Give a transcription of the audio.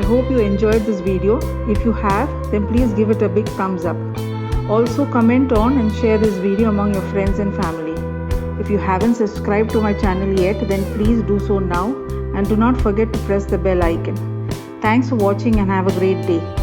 hope you enjoyed this video. If you have, then please give it a big thumbs up. Also comment on and share this video among your friends and family. If you haven't subscribed to my channel yet, then please do so now and do not forget to press the bell icon. Thanks for watching and have a great day.